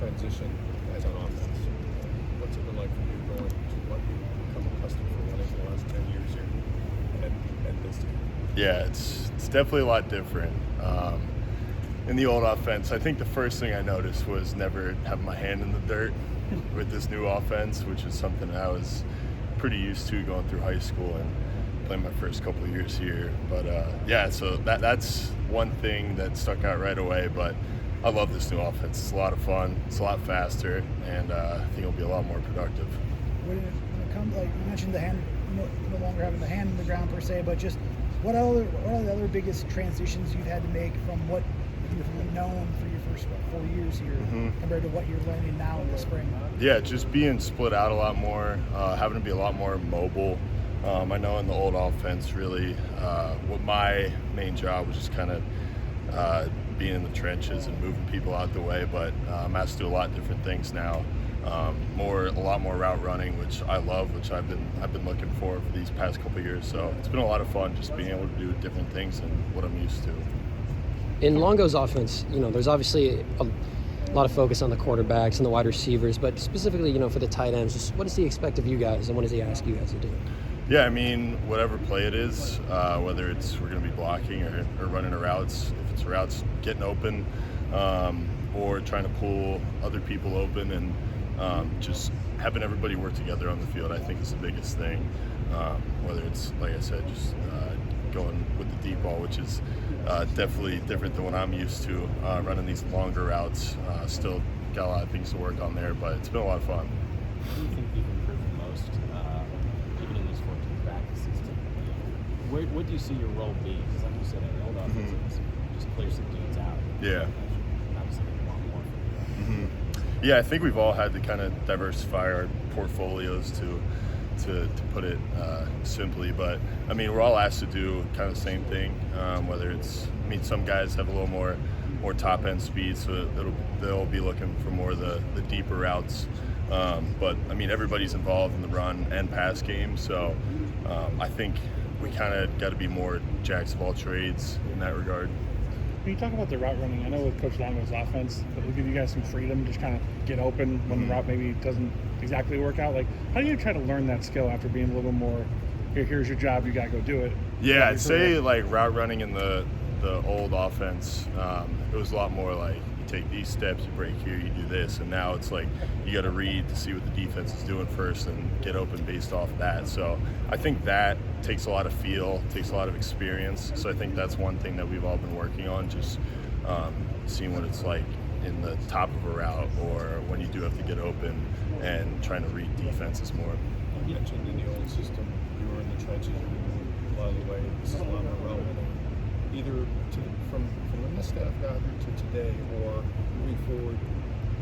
transition as on offense? What's it been like for you going to what you've become accustomed to running for the last 10 years here and this team? Yeah, it's definitely a lot different. In the old offense, I think the first thing I noticed was never having my hand in the dirt with this new offense, which is something I was pretty used to going through high school and playing my first couple of years here. But yeah, so that's one thing that stuck out right away. But I love this new offense. It's a lot of fun. It's a lot faster, and I think it'll be a lot more productive. When it comes, like you mentioned, the hand, no longer having the hand in the ground per se, but just what are the other biggest transitions you've had to make from what you've known for your first 4 years here compared to what you're learning now in the spring? Yeah, just being split out a lot more, having to be a lot more mobile. I know in the old offense, really, what my main job was just kind of being in the trenches and moving people out the way, but I'm asked to do a lot of different things now. A lot more route running, which I love, which I've been looking for these past couple of years. So it's been a lot of fun just being able to do different things than what I'm used to. In Longo's offense, there's obviously a lot of focus on the quarterbacks and the wide receivers, but specifically, for the tight ends, just what does he expect of you guys, and what does he ask you guys to do? Yeah, I mean, whatever play it is, whether it's we're going to be blocking or running routes, if it's routes getting open, or trying to pull other people open, and just having everybody work together on the field, I think is the biggest thing. Whether it's, like I said, just going with the deep ball, which is definitely different than what I'm used to, running these longer routes. Still got a lot of things to work on there, but it's been a lot of fun. What do you think you've improved the most, even in these 14 practices? What do you see your role be? Because like you said, in the old offense, it's just clear some dudes out. Yeah. Obviously, we want more from you. Yeah, I think we've all had to kind of diversify our portfolios to put it simply, but I mean, we're all asked to do kind of the same thing. Whether it's, some guys have a little more top end speed, so they'll be looking for more of the deeper routes. But I mean, everybody's involved in the run and pass game, so I think we kind of got to be more jacks of all trades in that regard. When you talk about the route running, I know with Coach Longo's offense, it will give you guys some freedom to just kind of get open when the route maybe doesn't exactly work out. Like, how do you try to learn that skill after being a little more, here's your job, you got to go do it? Yeah, I'd say like route running in the old offense, it was a lot more like you take these steps, you break here, you do this, and now it's like you got to read to see what the defense is doing first and get open based off of that. So I think that takes a lot of feel, takes a lot of experience. So I think that's one thing that we've all been working on, just seeing what it's like in the top of a route or when you do have to get open and trying to read defenses more. You mentioned in the old system, you were in the trenches, you moved a lot of the way. This is a lot more relevant, either from when the staff got here to today or moving forward.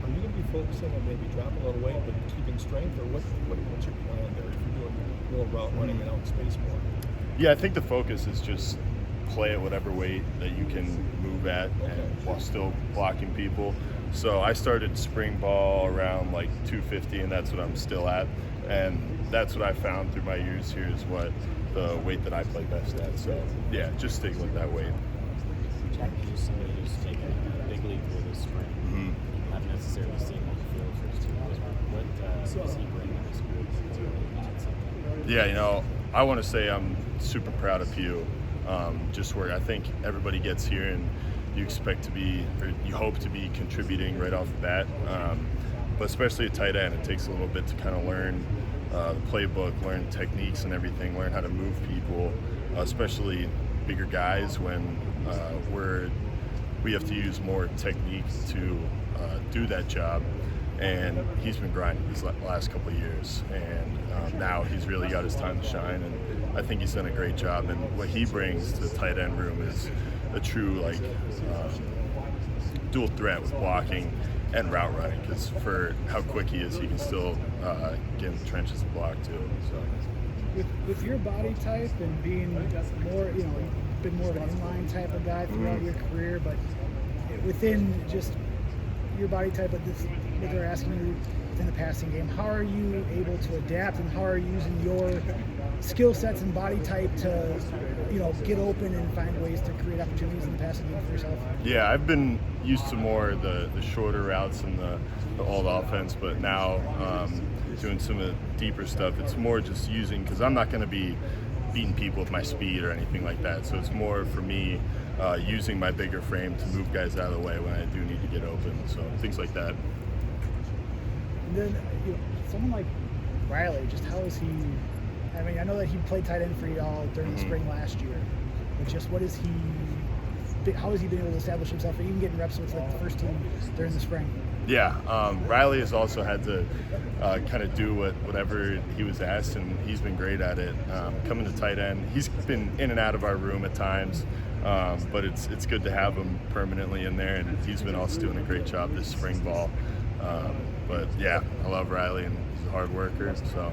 Are you going to be focusing on maybe dropping a little weight but keeping strength, or what's your plan there if you're doing more route running and out in space more? Yeah, I think the focus is just play at whatever weight that you can move at and while still blocking people. So I started spring ball around like 250, and that's what I'm still at. And that's what I found through my years here is what the weight that I play best at. So yeah, just stick with that weight. Jack, you somebody who's taken a big leap through this spring. Not necessarily seen on the field first 2 years, but what does he bring to this group to add something? Yeah, I want to say I'm super proud of Pew. Just where I think everybody gets here and you expect to be, or you hope to be contributing right off the bat. But especially at tight end, it takes a little bit to kind of learn the playbook, learn techniques and everything, learn how to move people, especially bigger guys when we have to use more technique to do that job. And he's been grinding these last couple of years, and now he's really got his time to shine, and I think he's done a great job. And what he brings to the tight end room is a true dual threat with blocking and route running, because for how quick he is, he can still get in the trenches and block too. So. With your body type and being more, you've been more of an inline type of guy throughout your career, but within just your body type, what they're asking you within the passing game, how are you able to adapt, and how are you using your skill sets and body type to, get open and find ways to create opportunities in the passing game for yourself? Yeah, I've been used to more the shorter routes and the all offense, but now doing some of the deeper stuff, it's more just using, because I'm not going to be beating people with my speed or anything like that. So it's more for me using my bigger frame to move guys out of the way when I do need to get open. So things like that. And then someone like Riley, just how is he? I mean, I know that he played tight end for y'all during the spring last year, but just what is he? How has he been able to establish himself, or even getting reps with like the first team during the spring? Yeah, Riley has also had to kind of do whatever he was asked, and he's been great at it. Coming to tight end, he's been in and out of our room at times, but it's good to have him permanently in there, and he's been also doing a great job this spring ball. But yeah, I love Riley, and he's a hard worker, so